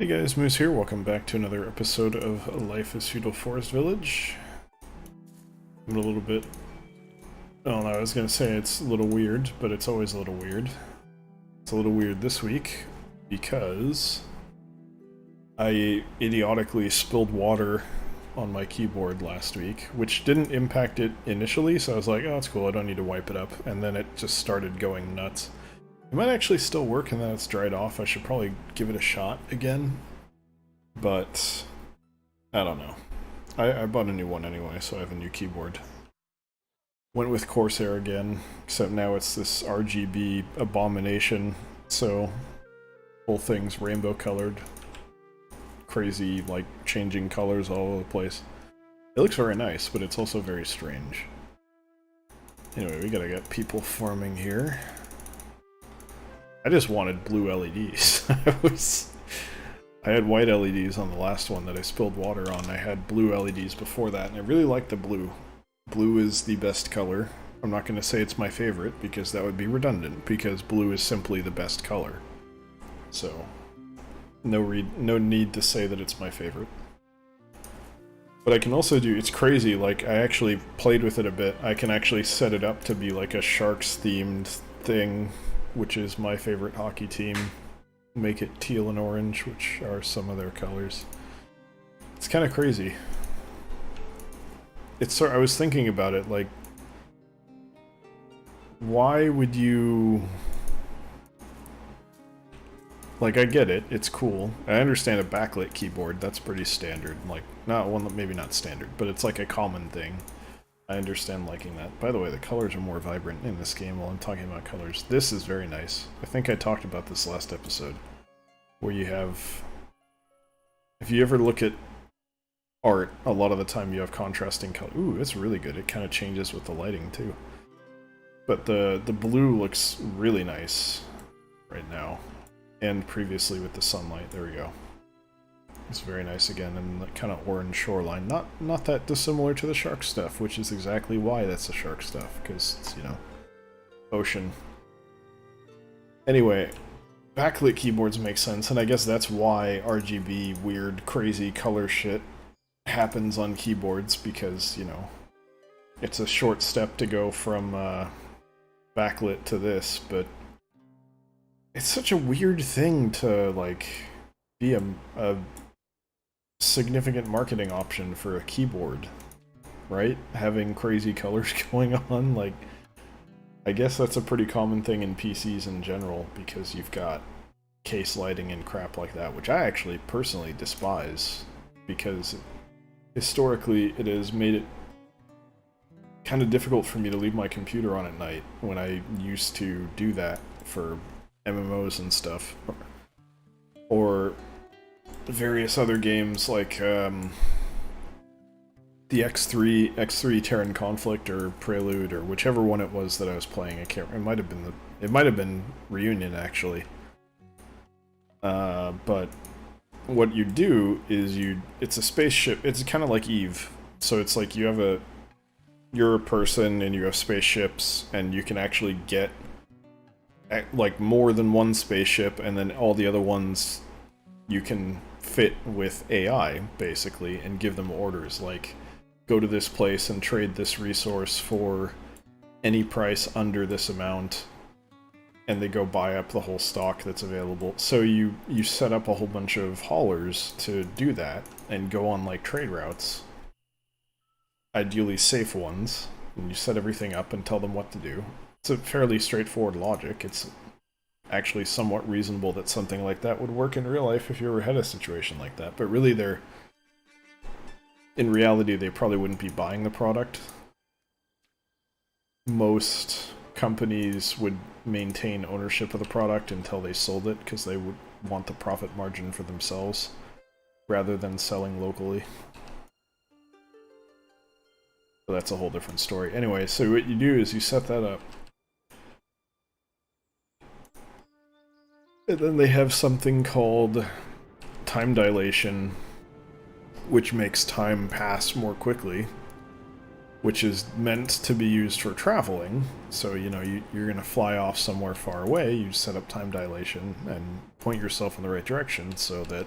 Hey guys, Moose here. Welcome back to another episode of Life as Feudal Forest Village. I'm a little bit... I don't know, I was gonna say it's a little weird, but it's always a little weird. It's a little weird this week because I idiotically spilled water on my keyboard last week, which didn't impact it initially, so I was like, oh, that's cool, I don't need to wipe it up, and then it just started going nuts. It might actually still work and then it's dried off. I should probably give it a shot again. But I don't know. I bought a new one anyway, so I have a new keyboard. Went with Corsair again, except now it's this RGB abomination, so whole thing's rainbow colored. Crazy, like, changing colors all over the place. It looks very nice, but it's also very strange. Anyway, we gotta get people farming here. I just wanted blue LEDs. I had white LEDs on the last one that I spilled water on. I had blue LEDs before that, and I really like the blue. Blue is the best color. I'm not going to say it's my favorite, because that would be redundant, because blue is simply the best color. So, no need to say that it's my favorite. But I can also do, it's crazy, like, I actually played with it a bit. I can actually set it up to be like a Sharks-themed thing, which is my favorite hockey team. Make it teal and orange, which are some of their colors. It's kind of crazy. I was thinking about it, like, why would you... Like, I get it, it's cool. I understand a backlit keyboard, that's pretty standard. Like, maybe not standard, but it's like a common thing. I understand liking that. By the way, the colors are more vibrant in this game while I'm talking about colors. This is very nice. I think I talked about this last episode. Where you have... If you ever look at art, a lot of the time you have contrasting color. Ooh, it's really good. It kind of changes with the lighting, too. But the blue looks really nice right now. And previously with the sunlight. There we go. It's very nice again, and that kind of orange shoreline. Not that dissimilar to the shark stuff, which is exactly why that's the shark stuff, because it's, you know, ocean. Anyway, backlit keyboards make sense, and I guess that's why RGB, weird, crazy color shit happens on keyboards, because, you know, it's a short step to go from backlit to this, but it's such a weird thing to, like, be a significant marketing option for a keyboard, right? Having crazy colors going on, like, I guess that's a pretty common thing in PCs in general, because you've got case lighting and crap like that, which I actually personally despise, because historically it has made it kind of difficult for me to leave my computer on at night when I used to do that for MMOs and stuff. Or various other games like the X3 Terran Conflict or Prelude or whichever one it was that I was playing. I can't. It might have been Reunion actually. But what you do is it's a spaceship. It's kind of like Eve. So it's like you're a person and you have spaceships, and you can actually get like more than one spaceship, and then all the other ones you can fit with AI, basically, and give them orders, like, go to this place and trade this resource for any price under this amount, and they go buy up the whole stock that's available. So you set up a whole bunch of haulers to do that, and go on, like, trade routes. Ideally safe ones, and you set everything up and tell them what to do. It's a fairly straightforward logic. It's actually somewhat reasonable that something like that would work in real life if you ever had a situation like that. But really, in reality, they probably wouldn't be buying the product. Most companies would maintain ownership of the product until they sold it, because they would want the profit margin for themselves, rather than selling locally. But that's a whole different story. Anyway, so what you do is you set that up. And then they have something called time dilation, which makes time pass more quickly, which is meant to be used for traveling. So, you know, you're going to fly off somewhere far away, you set up time dilation and point yourself in the right direction so that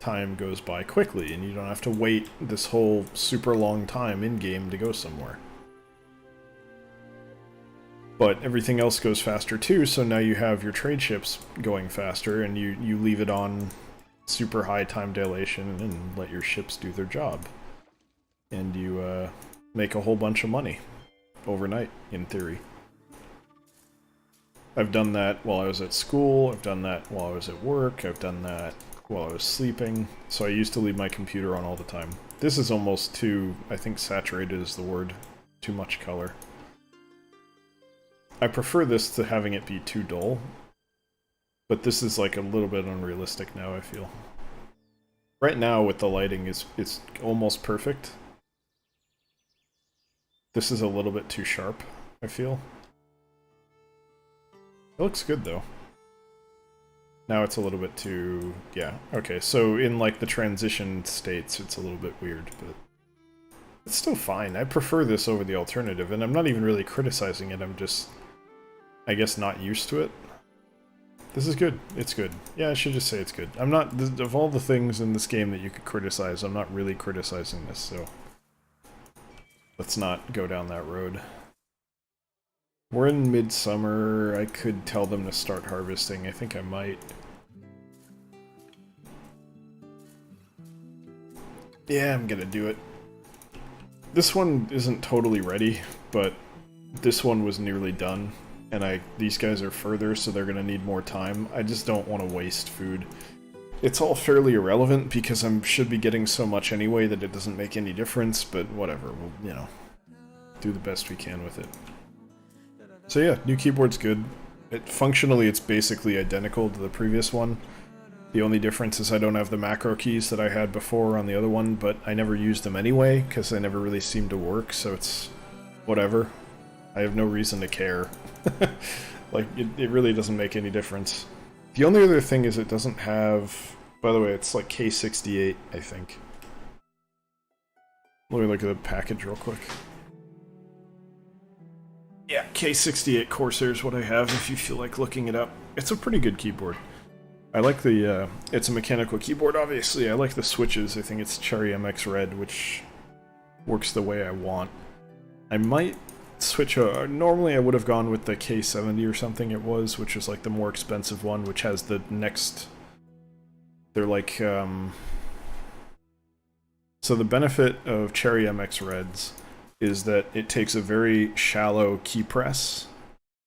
time goes by quickly, and you don't have to wait this whole super long time in-game to go somewhere. But everything else goes faster too, so now you have your trade ships going faster, and you leave it on super high time dilation and let your ships do their job. And you make a whole bunch of money overnight, in theory. I've done that while I was at school, I've done that while I was at work, I've done that while I was sleeping, so I used to leave my computer on all the time. This is almost too, I think saturated is the word, too much color. I prefer this to having it be too dull, but this is like a little bit unrealistic now, I feel. Right now with the lighting, it's almost perfect. This is a little bit too sharp, I feel. It looks good though. Now it's a little bit too... yeah, okay, so in like the transition states it's a little bit weird, but it's still fine. I prefer this over the alternative, and I'm not even really criticizing it, I'm just, I guess, not used to it. This is good. It's good. Yeah, I should just say it's good. I'm not... of all the things in this game that you could criticize, I'm not really criticizing this, so let's not go down that road. We're in midsummer. I could tell them to start harvesting. I think I might. Yeah, I'm gonna do it. This one isn't totally ready, but this one was nearly done. And these guys are further, so they're gonna need more time. I just don't want to waste food. It's all fairly irrelevant because I should be getting so much anyway that it doesn't make any difference, but whatever. We'll, you know, do the best we can with it. So yeah, new keyboard's good. Functionally, it's basically identical to the previous one. The only difference is I don't have the macro keys that I had before on the other one, but I never used them anyway, because they never really seemed to work, so it's whatever. I have no reason to care. Like, it really doesn't make any difference. The only other thing is it doesn't have... By the way, it's like K68, I think. Let me look at the package real quick. Yeah, K68 Corsair is what I have if you feel like looking it up. It's a pretty good keyboard. I like the, it's a mechanical keyboard, obviously. I like the switches. I think it's Cherry MX Red, which works the way I want. I might switch, normally I would have gone with the K70 or something it was, which is like the more expensive one, which has the next... They're like, So the benefit of Cherry MX Reds is that it takes a very shallow key press.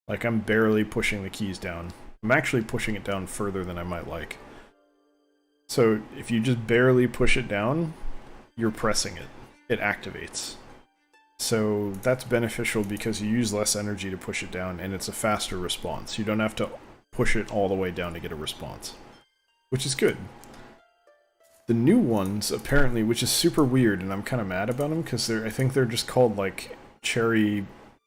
Like, I'm barely pushing the keys down. I'm actually pushing it down further than I might like. So if you just barely push it down, you're pressing it. It activates. So that's beneficial because you use less energy to push it down, and it's a faster response. You don't have to push it all the way down to get a response, which is good. The new ones, apparently, which is super weird, and I'm kind of mad about them, because I think they're just called, like, Cherry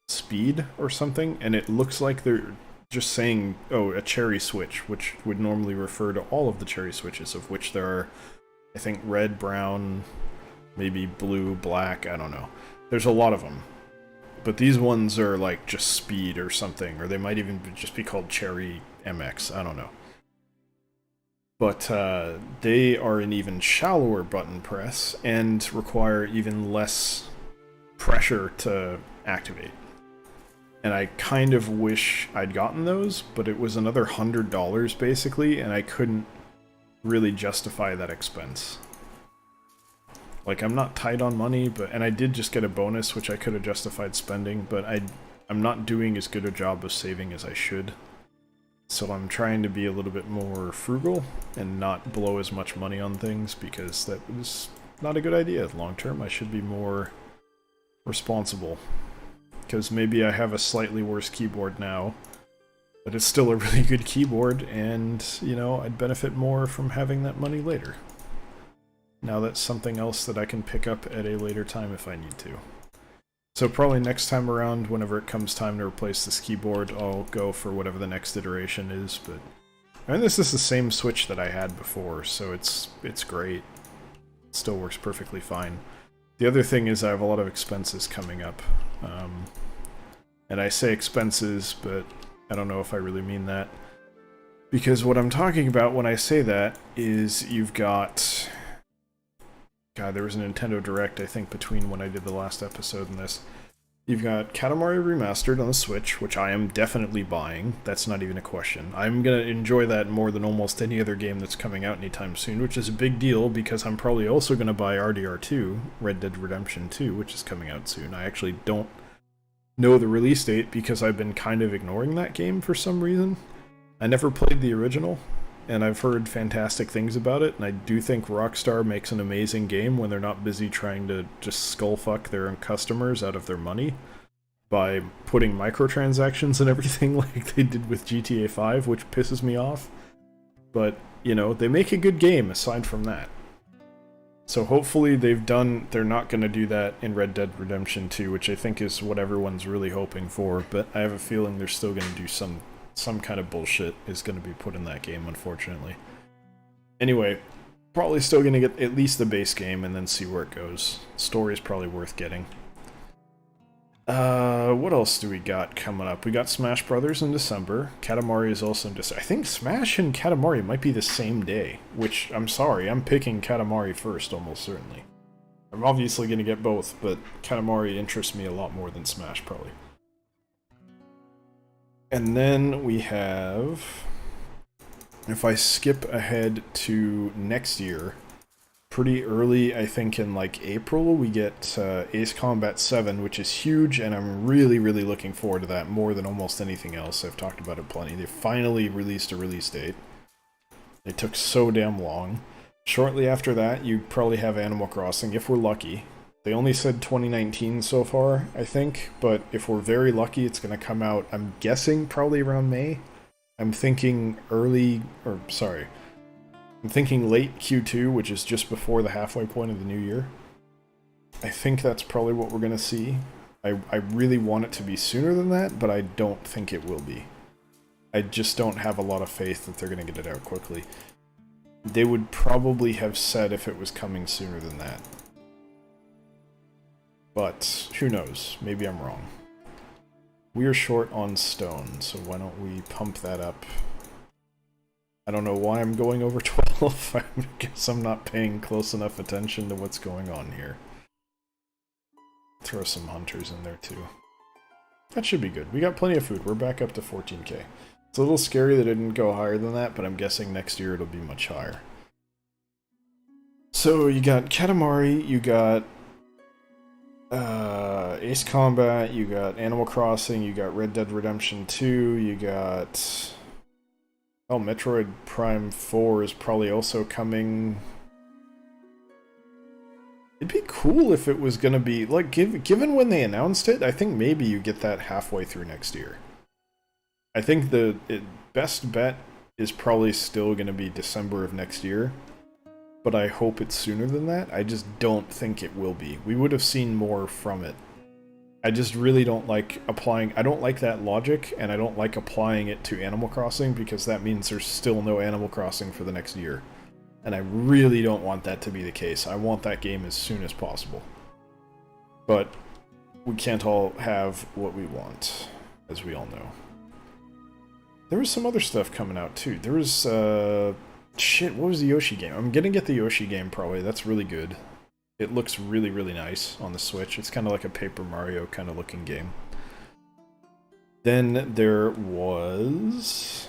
Speed or something, and it looks like they're just saying, oh, a cherry switch, which would normally refer to all of the cherry switches, of which there are, I think, red, brown, maybe blue, black, I don't know. There's a lot of them. But these ones are, like, just speed or something, or they might even just be called Cherry MX, I don't know. But they are an even shallower button press and require even less pressure to activate. And I kind of wish I'd gotten those, but it was another $100 basically, and I couldn't really justify that expense. Like, I'm not tight on money, and I did just get a bonus, which I could have justified spending, but I'm not doing as good a job of saving as I should. So I'm trying to be a little bit more frugal and not blow as much money on things, because that was not a good idea. Long term, I should be more responsible. Because maybe I have a slightly worse keyboard now, but it's still a really good keyboard, and, you know, I'd benefit more from having that money later. Now that's something else that I can pick up at a later time if I need to. So probably next time around, whenever it comes time to replace this keyboard, I'll go for whatever the next iteration is, but... I mean, this is the same Switch that I had before, so it's great. It still works perfectly fine. The other thing is I have a lot of expenses coming up. And I say expenses, but I don't know if I really mean that. Because what I'm talking about when I say that is you've got... God, there was a Nintendo Direct, I think, between when I did the last episode and this. You've got Katamari Remastered on the Switch, which I am definitely buying. That's not even a question. I'm going to enjoy that more than almost any other game that's coming out anytime soon, which is a big deal because I'm probably also going to buy RDR2, Red Dead Redemption 2, which is coming out soon. I actually don't know the release date because I've been kind of ignoring that game for some reason. I never played the original, and I've heard fantastic things about it, and I do think Rockstar makes an amazing game when they're not busy trying to just skullfuck their own customers out of their money by putting microtransactions and everything like they did with GTA 5, which pisses me off. But, you know, they make a good game aside from that. So hopefully they're not going to do that in Red Dead Redemption 2, which I think is what everyone's really hoping for, but I have a feeling they're still going to do some kind of bullshit is going to be put in that game, unfortunately. Anyway, probably still going to get at least the base game and then see where it goes. Story's probably worth getting. What else do we got coming up? We got Smash Brothers in December. Katamari is also in December. I think Smash and Katamari might be the same day, which, I'm sorry, I'm picking Katamari first, almost certainly. I'm obviously going to get both, but Katamari interests me a lot more than Smash, probably. And then we have, if I skip ahead to next year, pretty early, I think in like April, we get Ace Combat 7, which is huge, and I'm really, really looking forward to that more than almost anything else. I've talked about it plenty. They finally released a release date. It took so damn long. Shortly after that, you probably have Animal Crossing, if we're lucky. They only said 2019 so far, I think, but if we're very lucky, it's going to come out, I'm guessing, probably around May. I'm thinking late Q2, which is just before the halfway point of the new year. I think that's probably what we're going to see. I really want it to be sooner than that, but I don't think it will be. I just don't have a lot of faith that they're going to get it out quickly. They would probably have said if it was coming sooner than that. But who knows? Maybe I'm wrong. We are short on stone, so why don't we pump that up? I don't know why I'm going over 12. I guess I'm not paying close enough attention to what's going on here. Throw some hunters in there too. That should be good. We got plenty of food. We're back up to 14k. It's a little scary that it didn't go higher than that, but I'm guessing next year it'll be much higher. So you got Katamari, you got Ace Combat, you got Animal Crossing, you got Red Dead Redemption 2, you got... Oh, Metroid Prime 4 is probably also coming. It'd be cool if it was gonna be, like, given when they announced it, I think maybe you get that halfway through next year. I think the best bet is probably still gonna be December of next year. But I hope it's sooner than that. I just don't think it will be. We would have seen more from it. I just really don't like applying... I don't like that logic, and I don't like applying it to Animal Crossing, because that means there's still no Animal Crossing for the next year. And I really don't want that to be the case. I want that game as soon as possible. But we can't all have what we want, as we all know. There was some other stuff coming out, too. There was, shit, what was the Yoshi game? I'm gonna get the Yoshi game, probably. That's really good. It looks really, really nice on the Switch. It's kind of like a Paper Mario kind of looking game. Then there was...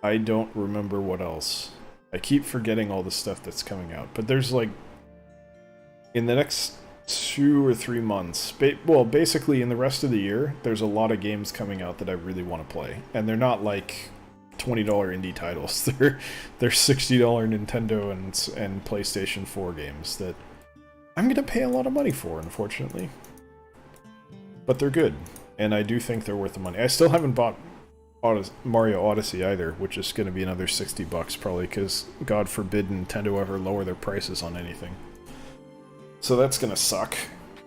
I don't remember what else. I keep forgetting all the stuff that's coming out. But there's like... In the next 2 or 3 months... well, basically in the rest of the year, there's a lot of games coming out that I really want to play. And they're not like... $20 indie titles. They're $60 Nintendo and PlayStation 4 games that I'm gonna pay a lot of money for, unfortunately. But they're good, and I do think they're worth the money. I still haven't bought Mario Odyssey either, which is gonna be another $60 probably, because God forbid Nintendo ever lower their prices on anything. So that's gonna suck,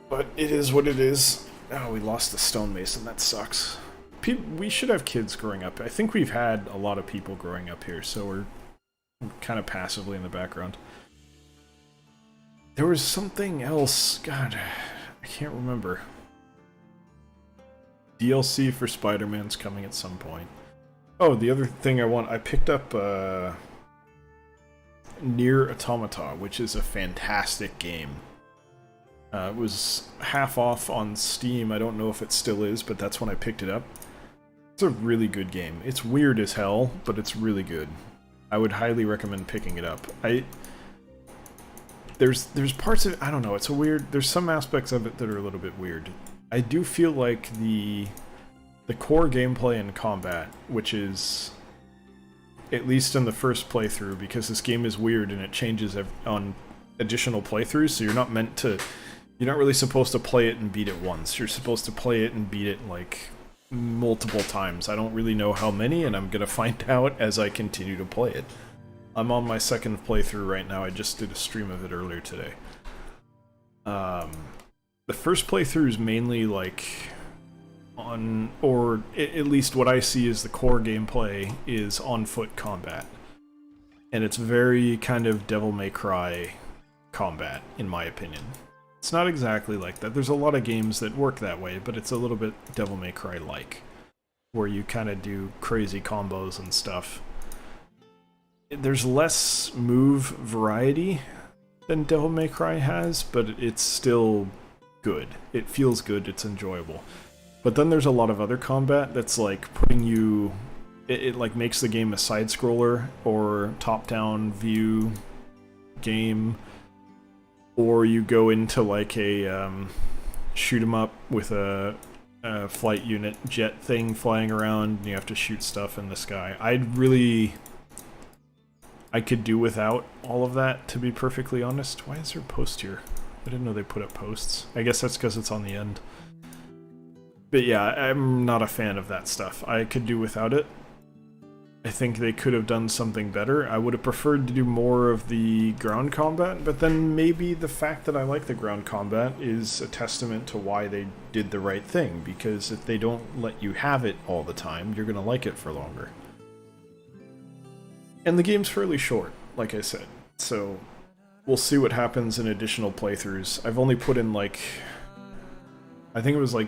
but it is what it is. Oh, we lost the stonemason. That sucks. We should have kids growing up. I think we've had a lot of people growing up here, so we're kind of passively in the background. There was something else. God, I can't remember. DLC for Spider-Man's coming at some point. Oh, the other thing I picked up Nier Automata, which is a fantastic game. It was half off on Steam. I don't know if it still is, but that's when I picked it up. It's a really good game. It's weird as hell, but it's really good. I would highly recommend picking it up. There's parts of it, I don't know, it's a weird, there's some aspects of it that are a little bit weird. I do feel like the core gameplay and combat, which is, at least in the first playthrough, because this game is weird and it changes on additional playthroughs, so you're not really supposed to play it and beat it once. You're supposed to play it and beat it, like, multiple times. I don't really know how many, and I'm gonna find out as I continue to play it. I'm on my second playthrough right now. I just did a stream of it earlier today. The first playthrough is mainly, like, or at least what I see as the core gameplay is on-foot combat. And it's very kind of Devil May Cry combat, in my opinion. It's not exactly like that. There's a lot of games that work that way, but it's a little bit Devil May Cry-like, where you kind of do crazy combos and stuff. There's less move variety than Devil May Cry has, but it's still good. It feels good, it's enjoyable. But then there's a lot of other combat that's like putting you... It like makes the game a side-scroller or top-down view game, or you go into like a shoot 'em up with a flight unit jet thing flying around, and you have to shoot stuff in the sky. I could do without all of that, to be perfectly honest. Why is there a post here? I didn't know they put up posts. I guess that's because it's on the end. But yeah, I'm not a fan of that stuff. I could do without it. I think they could have done something better. I would have preferred to do more of the ground combat, but then maybe the fact that I like the ground combat is a testament to why they did the right thing, because if they don't let you have it all the time, you're going to like it for longer. And the game's fairly short, like I said, so we'll see what happens in additional playthroughs. I've only put in like, I think it was like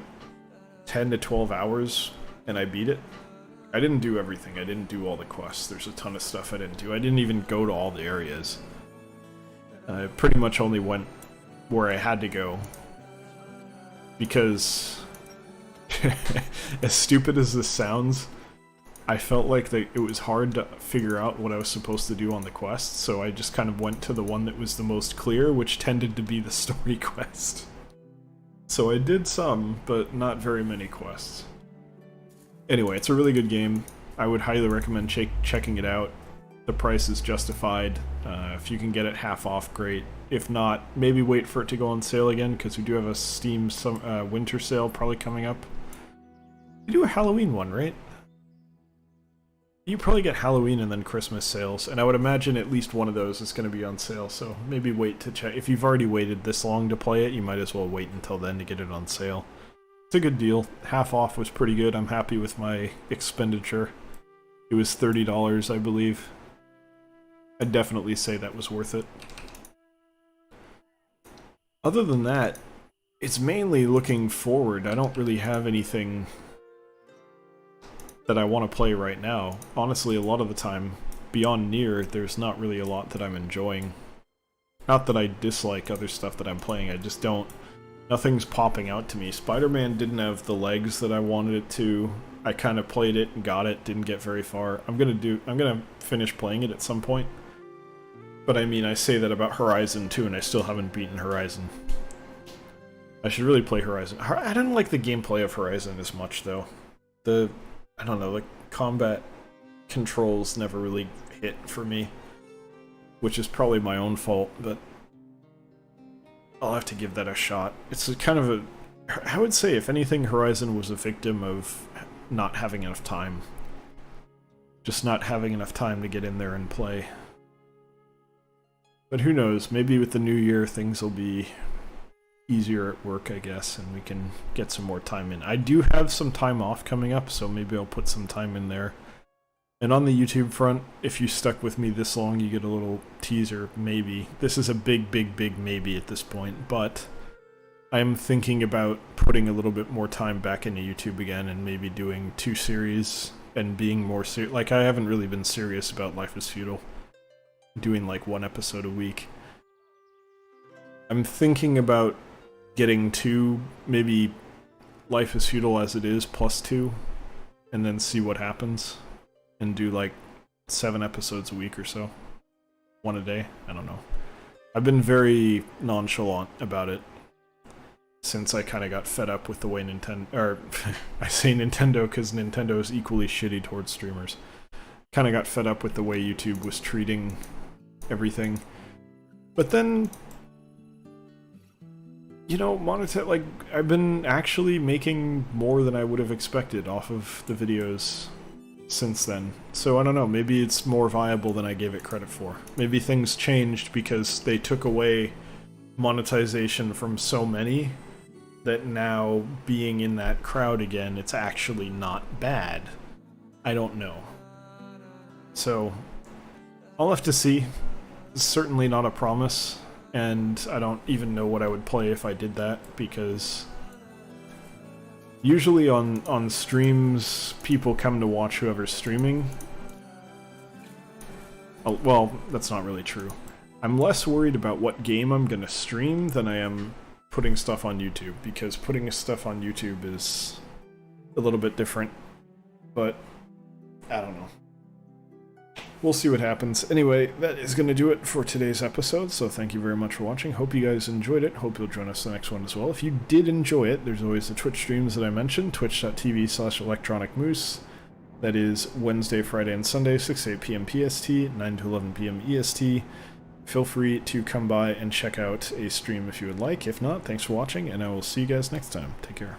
10 to 12 hours, and I beat it. I didn't do everything. I didn't do all the quests. There's a ton of stuff I didn't do. I didn't even go to all the areas. I pretty much only went where I had to go. Because, as stupid as this sounds, I felt like it was hard to figure out what I was supposed to do on the quest, so I just kind of went to the one that was the most clear, which tended to be the story quest. So I did some, but not very many quests. Anyway, it's a really good game. I would highly recommend checking it out. The price is justified. If you can get it half off, great. If not, maybe wait for it to go on sale again, because we do have a Steam winter sale probably coming up. We do a Halloween one, right? You probably get Halloween and then Christmas sales, and I would imagine at least one of those is going to be on sale, so maybe wait to check. If you've already waited this long to play it, you might as well wait until then to get it on sale. It's a good deal. Half off was pretty good. I'm happy with my expenditure. It was $30, I believe. I'd definitely say that was worth it. Other than that, it's mainly looking forward. I don't really have anything that I want to play right now. Honestly, a lot of the time, beyond Nier, there's not really a lot that I'm enjoying. Not that I dislike other stuff that I'm playing, I just don't... Nothing's popping out to me. Spider-Man didn't have the legs that I wanted it to. I kind of played it and got it, didn't get very far. I'm gonna finish playing it at some point. But I mean, I say that about Horizon too, and I still haven't beaten Horizon. I should really play Horizon. I didn't like the gameplay of Horizon as much, though. I don't know, the combat controls never really hit for me. Which is probably my own fault, but I'll have to give that a shot. It's a kind of a... I would say, if anything, Horizon was a victim of not having enough time. Just not having enough time to get in there and play. But who knows, maybe with the new year things will be easier at work, I guess, and we can get some more time in. I do have some time off coming up, so maybe I'll put some time in there. And on the YouTube front, if you stuck with me this long, you get a little teaser, maybe. This is a big, big, big maybe at this point, but I'm thinking about putting a little bit more time back into YouTube again and maybe doing 2 series and being more serious. Like, I haven't really been serious about Life is Feudal. Doing like 1 episode a week. I'm thinking about getting 2, maybe Life is Feudal as it is plus 2, and then see what happens. And do like 7 episodes a week or so. 1 a day? I don't know. I've been very nonchalant about it since I kind of got fed up with the way Nintendo... Or, I say Nintendo because Nintendo is equally shitty towards streamers. Kind of got fed up with the way YouTube was treating everything. But then... You know, like, I've been actually making more than I would have expected off of the videos since then. So I don't know, maybe it's more viable than I gave it credit for. Maybe things changed because they took away monetization from so many that now being in that crowd again, it's actually not bad. I don't know. So, I'll have to see. It's certainly not a promise, and I don't even know what I would play if I did that, because usually on streams, people come to watch whoever's streaming. Oh, well, that's not really true. I'm less worried about what game I'm gonna stream than I am putting stuff on YouTube, because putting stuff on YouTube is a little bit different, but I don't know. We'll see what happens. Anyway, that is going to do it for today's episode, so thank you very much for watching. Hope you guys enjoyed it. Hope you'll join us the next one as well. If you did enjoy it, there's always the Twitch streams that I mentioned, twitch.tv/electronicmoose. That is Wednesday, Friday, and Sunday, 6 to 8 p.m. PST, 9 to 11 p.m. EST. Feel free to come by and check out a stream if you would like. If not, thanks for watching, and I will see you guys next time. Take care.